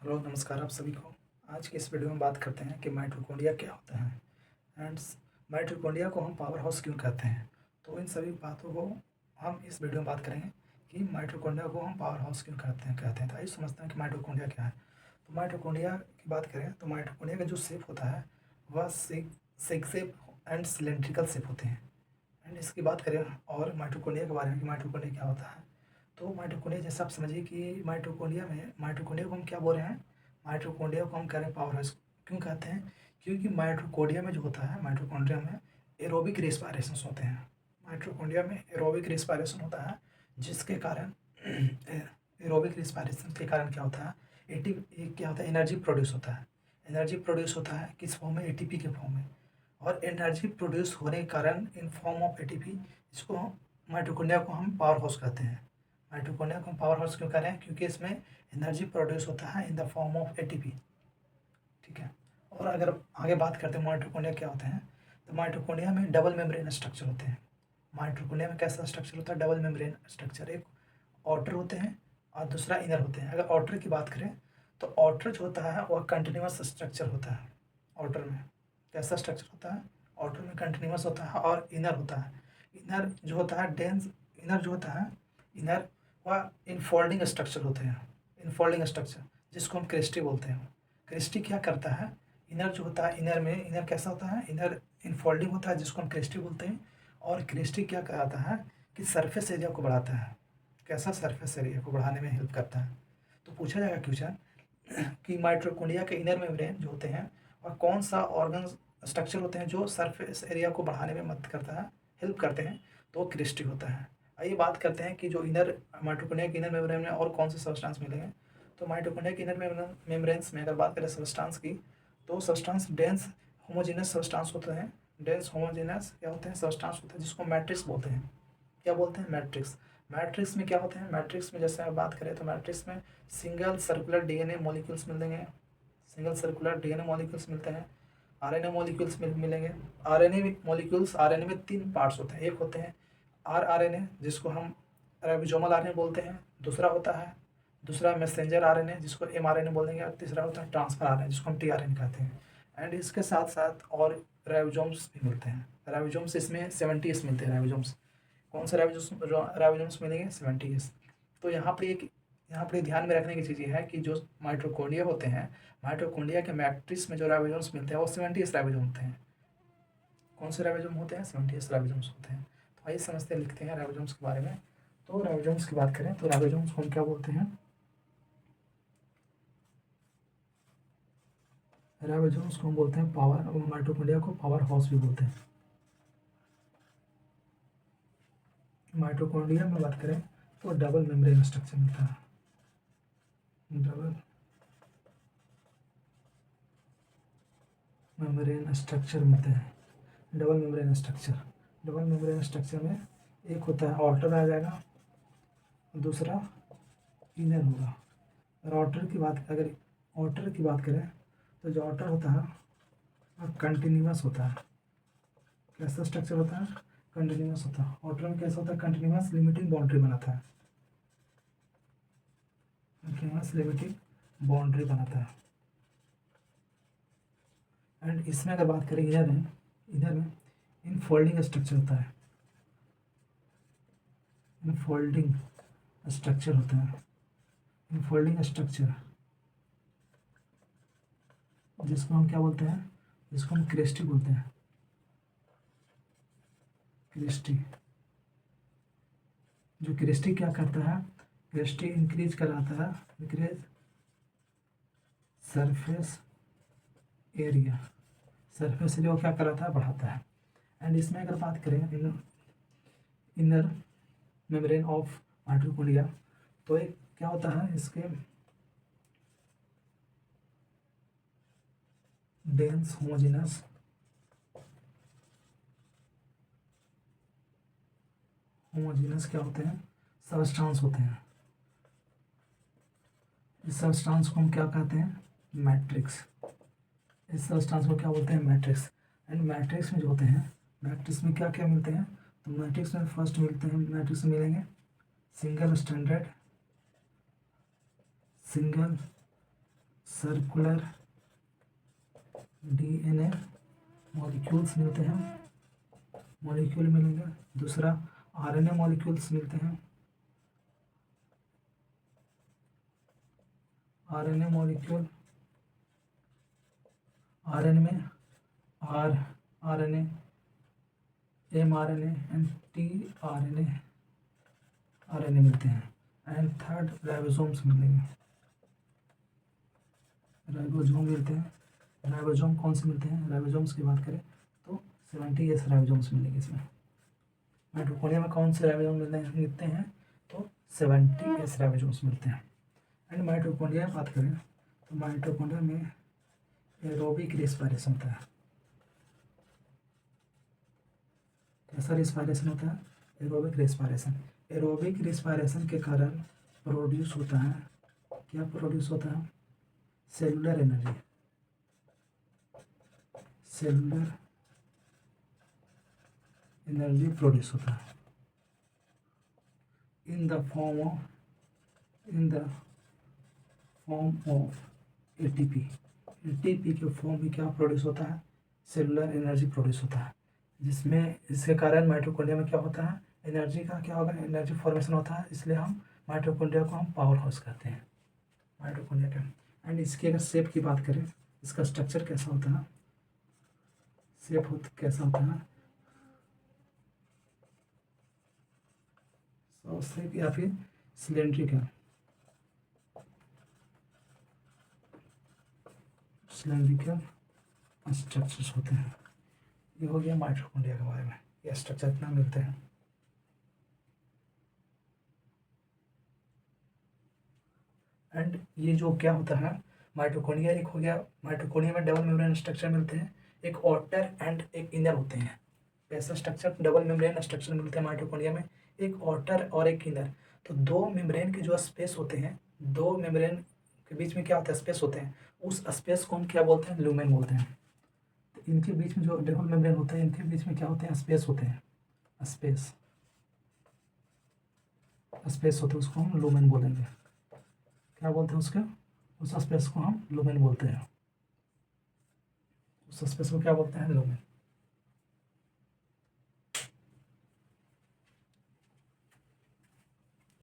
Hello नमस्कार आप सभी को। आज की इस वीडियो में बात करते हैं कि माइटोकॉन्ड्रिया क्या होता है एंड माइटोकॉन्ड्रिया को हम पावर हाउस क्यों कहते हैं। तो इन सभी बातों को हम इस वीडियो में बात करेंगे कि माइटोकॉन्ड्रिया को हम पावर हाउस क्यों कहते हैं। तो आइए समझते हैं कि माइटोकॉन्ड्रिया क्या है। तो माइटोकॉन्ड्रिया की बात करें तो माइटोकॉन्ड्रिया का जो शेप होता है वह सिग शेप एंड सिलेंड्रिकल शेप होते हैं। एंड इसकी बात करें और माइटोकॉन्ड्रिया के बारे में कि माइटोकॉन्ड्रिया क्या होता है। तो माइटोकॉन्ड्रिया जैसे आप समझिए कि माइटोकॉन्ड्रिया को हम क्या बोल रहे हैं। माइटोकॉन्ड्रिया को हम कह रहे हैं पावर हाउस। क्यों कहते हैं? क्योंकि माइटोकॉन्ड्रिया में जो होता है, माइटोकॉन्ड्रिया में एरोबिक रेस्पिरेशंस होते हैं। माइटोकॉन्ड्रिया में एरोबिक रेस्पिरेशन होता है, जिसके कारण एरोबिक रेस्पिरेशन के कारण क्या होता है, क्या होता है, एनर्जी प्रोड्यूस होता है। एनर्जी प्रोड्यूस होता है किस फॉर्म में? एटीपी के फॉर्म में। और एनर्जी प्रोड्यूस होने के कारण इन फॉर्म ऑफ एटीपी, इसको माइटोकॉन्ड्रिया को हम पावर हाउस कहते हैं। माइटोकॉन्ड्रिया को हम पावर हाउस क्यों कह रहे हैं? क्योंकि इसमें एनर्जी प्रोड्यूस होता है in the form of ATP. ठीक है। और अगर आगे बात करते हैं माइटोकॉन्ड्रिया क्या होते हैं, तो माइटोकॉन्ड्रिया में डबल मेम्ब्रेन स्ट्रक्चर होते हैं। माइटोकॉन्ड्रिया में कैसा स्ट्रक्चर होता है? Double membrane structure. एक आउटर होते हैं और दूसरा इनर होते हैं। अगर आउटर की बात करें तो आउटर जो होता है वह कंटिन्यूअस स्ट्रक्चर होता है। आउटर में कैसा स्ट्रक्चर होता है? आउटर में कंटिन्यूअस होता है। और इनर होता है, इनर जो होता है डेंस, इनर जो होता है, इनर वह इनफोल्डिंग स्ट्रक्चर होते हैं। इनफोल्डिंग स्ट्रक्चर जिसको हम क्रिस्टी बोलते हैं। क्रिस्टी क्या करता है? इनर जो होता है, इनर कैसा होता है? इनर इनफोल्डिंग होता है जिसको हम क्रिस्टी बोलते हैं। और क्रिस्टी क्या कराता है कि सरफेस एरिया को बढ़ाता है। कैसा? सरफेस एरिया को बढ़ाने में हेल्प करता है। तो पूछा जाएगा क्वेश्चन कि माइटोकॉन्ड्रिया के इनर मेम्ब्रेन जो होते हैं और कौन सा ऑर्गन स्ट्रक्चर होते हैं जो सरफेस एरिया को बढ़ाने में मदद करता है, हेल्प करते हैं, तो वो क्रिस्टी होता है। आइए बात करते हैं कि जो इनर माइटोकॉन्ड्रिया के इनर मेम्ब्रेन में और कौन से सब्सटेंस मिलेंगे। तो माइटोकॉन्ड्रिया के इनर मेम्ब्रेन्स में अगर बात करें सब्सटेंस की, तो सब्सटेंस डेंस होमोजेनस सब्सटेंस होते हैं। डेंस होमोजेनस क्या होते हैं? सब्सटेंस होते हैं जिसको मैट्रिक्स बोलते हैं। क्या बोलते हैं? मैट्रिक्स। मैट्रिक्स में क्या होते हैं? मैट्रिक्स में जैसे आप बात करें तो मैट्रिक्स में सिंगल सर्कुलर डीएनए मॉलिक्यूल्स मिलेंगे। सिंगल सर्कुलर डीएनए मॉलिक्यूल्स मिलते हैं। आरएनए मॉलिक्यूल्स मिलेंगे। आरएनए में तीन पार्ट्स होते हैं। एक होते हैं आरआरएनए जिसको हम राइबोसोमल आरएनए बोलते हैं। दूसरा मैसेंजर आरएनए जिसको एमआरएनए बोल देंगे। और तीसरा होता है ट्रांसफर आरएनए जिसको हम टीआरएनए कहते हैं। एंड इसके साथ साथ और राइबोसोम्स भी मिलते हैं। राइबोसोम्स इसमें 70s मिलते हैं। राइबोसोम्स कौन से राइबोसोम्स मिलेंगे? 70s। तो यहाँ पर ध्यान में रखने की चीज़ ये है कि जो माइटोकॉन्ड्रिया होते हैं, माइटोकॉन्ड्रिया के मैट्रिक्स में जो राइबोसोम्स मिलते हैं वो 70s राइबोसोम होते हैं। कौन से राइबोसोम होते हैं? 70s राइबोसोम्स होते हैं। तो आइए समझते हैं, लिखते हैं राइबोसोम्स के बारे में। तो राइबोसोम्स की बात करें तो राइबोसोम्स को हम क्या बोलते हैं? राइबोसोम्स को हम बोलते हैं पावर, माइटोकॉन्ड्रिया को पावर हाउस भी बोलते हैं। माइटोकॉन्ड्रिया में बात करें तो डबल मेम्ब्रेन स्ट्रक्चर मिलता है। डबल मेम्ब्रेन स्ट्रक्चर मिलते हैं। डबल मेम्ब्रेन स्ट्रक्चर में एक होता है आउटर आ जाएगा, दूसरा इनर होगा। और आउटर की बात करें तो जो आउटर होता है वह कंटिन्यूअस होता है। कैसा स्ट्रक्चर होता है? कंटिन्यूअस होता है। आउटर में कैसा होता है? कंटिन्यूअस लिमिटिंग बाउंड्री बनाता है। कंटिन्यूअस लिमिटिंग बाउंड्री बनाता है। एंड इसमें अगर बात करें इनर में इनफोल्डिंग स्ट्रक्चर होता है। इनफोल्डिंग स्ट्रक्चर होता है। इनफोल्डिंग स्ट्रक्चर जिसको हम क्या बोलते हैं? जिसको हम क्रिस्टी बोलते हैं। क्रिस्टी। जो क्रिस्टी क्या करता है? क्रिस्टी इंक्रीज कराता है, increase surface area. Surface area को क्या कराता है? बढ़ाता है। एंड इसमें अगर बात करें इनर मेम्ब्रेन ऑफ माइटोकॉन्ड्रिया, तो एक क्या होता है इसके डेंस होमोजेनस क्या होते हैं? सबस्टांस होते हैं। इस सबस्टांस को हम क्या कहते हैं? मैट्रिक्स। इस सबस्टांस को क्या बोलते हैं? मैट्रिक्स। एंड मैट्रिक्स में जो होते हैं, मैट्रिक्स में क्या क्या मिलते हैं? तो मैट्रिक्स में फर्स्ट मिलते हैं, मैट्रिक्स में मिलेंगे सिंगल सर्कुलर डीएनए मॉलिक्यूल्स मिलते हैं, मॉलिक्यूल मिलेंगे। दूसरा आरएनए मॉलिक्यूल्स मिलते हैं, आरएनए मॉलिक्यूल, आरएनए में RNA, mRNA and tRNA RNA मिलते हैं। एंड थर्ड राइबोसोम्स मिलेंगे, राइबोसोम मिलते हैं। राइबोसोम कौन से मिलते हैं? राइबोसोम्स की बात करें तो 70 राइबोसोम्स मिलेंगे इसमें। माइटोकॉन्ड्रिया में कौन से राइबोसोम मिलते हैं? तो 70 राइबोसोम्स मिलते हैं। एंड माइटोकॉन्ड्रिया की बात करें तो माइटोकॉन्ड्रिया में एरोबिक रेस्पिरेशन होता है। कैसा रेस्पिरेशन होता है? Aerobic respiration. एरोबिक रेस्पिरेशन के कारण प्रोड्यूस होता है, क्या प्रोड्यूस होता है? Cellular energy, cellular energy produce होता है in the form of ATP. ATP के फॉर्म में क्या प्रोड्यूस होता है? सेलुलर एनर्जी प्रोड्यूस होता है, जिसमें इसके कारण माइटोकॉन्ड्रिया में क्या होता है? एनर्जी का क्या होगा? एनर्जी फॉर्मेशन होता है। इसलिए हम माइटोकॉन्ड्रिया को हम पावर हाउस कहते हैं, माइटोकॉन्ड्रिया का। एंड इसकी अगर शेप की बात करें, इसका स्ट्रक्चर कैसा होता है, कैसा होता है? शेप या फिर सिलेंड्रिकल, स्ट्रक्चर्स होते हैं। ये हो गया माइटोकॉन्ड्रिया के बारे में, ये स्ट्रक्चर इतना मिलते हैं। एंड ये जो क्या होता है माइटोकॉन्ड्रिया, एक हो गया माइटोकॉन्ड्रिया में डबल मेम्ब्रेन स्ट्रक्चर मिलते हैं, एक आउटर एंड एक इनर होते हैं। ऐसा स्ट्रक्चर डबल मेम्ब्रेन स्ट्रक्चर मिलते हैं माइटोकॉन्ड्रिया में, एक आउटर और एक इनर। तो दो मेम्ब्रेन के जो स्पेस होते हैं, दो मेम्ब्रेन के बीच में क्या होता है? स्पेस होते हैं। उस स्पेस को हम क्या बोलते हैं? लुमेन बोलते हैं। तो इनके बीच में जो डबल मेम्ब्रेन होते हैं, इनके बीच में क्या होते हैं? स्पेस होते हैं, स्पेस होते हैं, उसको हम लुमेन बोलेंगे। क्या बोलते हैं उसके? उस स्पेस को हम लुमेन बोलते हैं, उस स्पेस को क्या बोलते हैं? लुमेन।